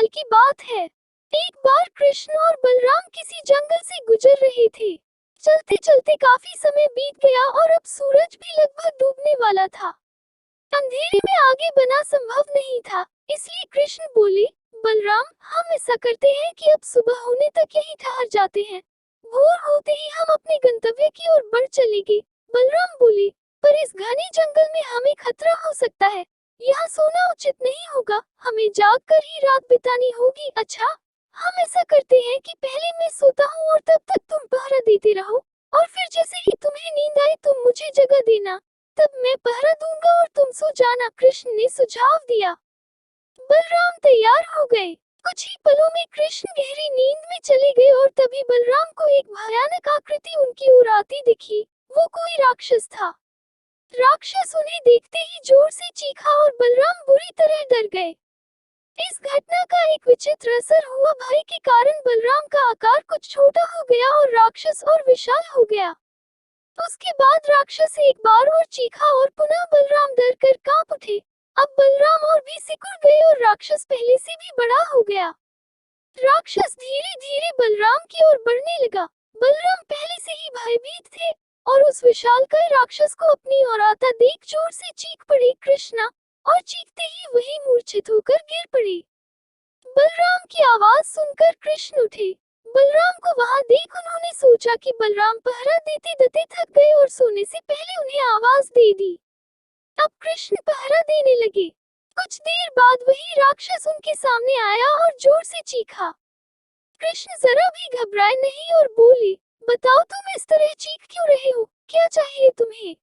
साल की बात है। एक बार कृष्ण और बलराम किसी जंगल से गुजर रहे थे। चलते चलते काफी समय बीत गया और अब सूरज भी लगभग डूबने वाला था। अंधेरे में आगे बढ़ना संभव नहीं था, इसलिए कृष्ण बोले, बलराम, हम ऐसा करते हैं कि अब सुबह होने तक यहीं ठहर जाते हैं। भोर होते ही हम अपने गंतव्य की ओर बढ़ चलेंगे। बलराम बोले, पर इस घने जंगल में हमें खतरा हो सकता है। यहाँ सोना उचित नहीं होगा, हमें जागकर ही रात बितानी होगी। अच्छा, हम ऐसा करते हैं कि पहले मैं सोता हूँ और तब तक तुम पहरा देते रहो, और फिर जैसे ही तुम्हें नींद आए तुम मुझे जगा देना, तब मैं पहरा दूंगा और तुम सो जाना। कृष्ण ने सुझाव दिया। बलराम तैयार हो गए। कुछ ही पलों में कृष्ण गहरी नींद में चले गए और तभी बलराम को एक भयानक आकृति उनकी ओर आती दिखी। वो कोई राक्षस था। राक्षस उन्हें देखते ही जोर से चीखा और बलराम बुरी तरह डर गए। इस घटना का एक विचित्र असर हुआ। भय के कारण बलराम का आकार कुछ छोटा हो गया और राक्षस और विशाल हो गया। उसके बाद राक्षस एक बार और चीखा और पुनः बलराम डर कर कांप उठे। अब बलराम और भी सिकुड़ गए और राक्षस पहले से भी बड़ा हो गया। राक्षस धीरे धीरे बलराम की ओर बढ़ने लगा। बलराम पहले से ही भयभीत थे और उस विशालकाय राक्षस को अपनी ओर आता देख जोर से चीख पड़े, कृष्णा, और चीखते ही वही मूर्छित होकर गिर पड़े। बलराम की आवाज सुनकर कृष्ण उठे। बलराम को वहां देख उन्होंने सोचा कि बलराम पहरा देते देते थक गए और सोने से पहले उन्हें आवाज दे दी। अब कृष्ण पहरा देने लगे। कुछ देर बाद वही राक्षस उनके सामने आया और जोर से चीखा। कृष्ण जरा भी घबराए नहीं और बोले, बताओ तुम इस तरह चीख क्यों रहे हो, क्या चाहिए तुम्हें?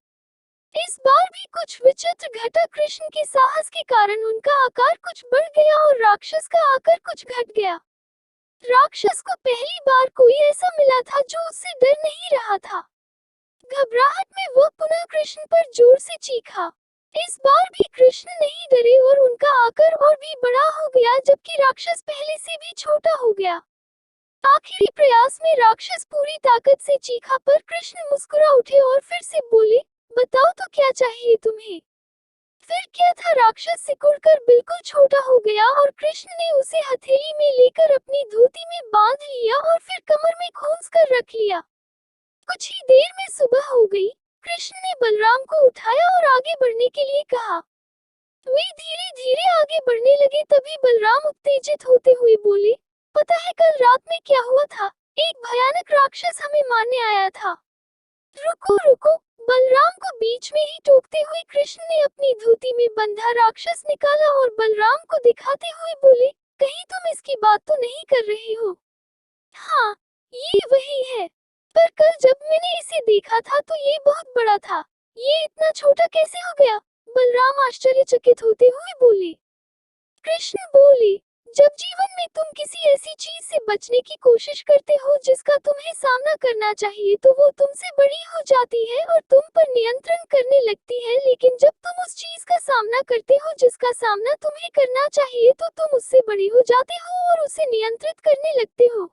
इस बार भी कुछ विचित्र घटा। कृष्ण के साहस के कारण उनका आकार कुछ बढ़ गया और राक्षस का आकार कुछ घट गया। राक्षस को पहली बार कोई ऐसा मिला था जो उससे डर नहीं रहा था। घबराहट में वो पुनः कृष्ण पर जोर से चीखा। इस बार भी कृष्ण नहीं डरे और उनका आकार और भी बड़ा हो गया, जबकि राक्षस पहले से भी छोटा हो गया। आखिरी प्रयास में राक्षस पूरी ताकत से चीखा, पर कृष्ण मुस्कुरा उठे और फिर से बोले, बताओ तो क्या चाहिए तुम्हें? फिर क्या था, राक्षस सिकुड़कर बिल्कुल छोटा हो गया और कृष्ण ने उसे हथेली में लेकर अपनी धोती में बांध लिया और फिर कमर में खोस कर रख लिया। कुछ ही देर में सुबह हो गई। कृष्ण ने बलराम को उठाया और आगे बढ़ने के लिए कहा। वे धीरे धीरे आगे बढ़ने लगे। तभी बलराम उत्तेजित होते हुए बोले, पता है कल रात में क्या हुआ था? एक भयानक राक्षस हमें मारने आया था। रुको रुको, बलराम को बीच में ही टोकते हुए कृष्ण ने अपनी धोती में बंधा राक्षस निकाला और बलराम को दिखाते हुए बोले, कहीं तुम इसकी बात तो नहीं कर रहे हो? हाँ, ये वही है। पर कल जब मैंने इसे देखा था तो ये बहुत बड़ा था। ये इतना छोटा कैसे हो गया? बलराम आश्चर्यचकित होते हुए बोले। कृष्ण बोले, जब जीवन में तुम किसी ऐसी चीज से बचने की कोशिश करते हो जिसका तुम्हें सामना करना चाहिए, तो वो तुमसे बड़ी हो जाती है और तुम पर नियंत्रण करने लगती है। लेकिन जब तुम उस चीज का सामना करते हो जिसका सामना तुम्हें करना चाहिए, तो तुम उससे बड़ी हो जाते हो और उसे नियंत्रित करने लगते हो।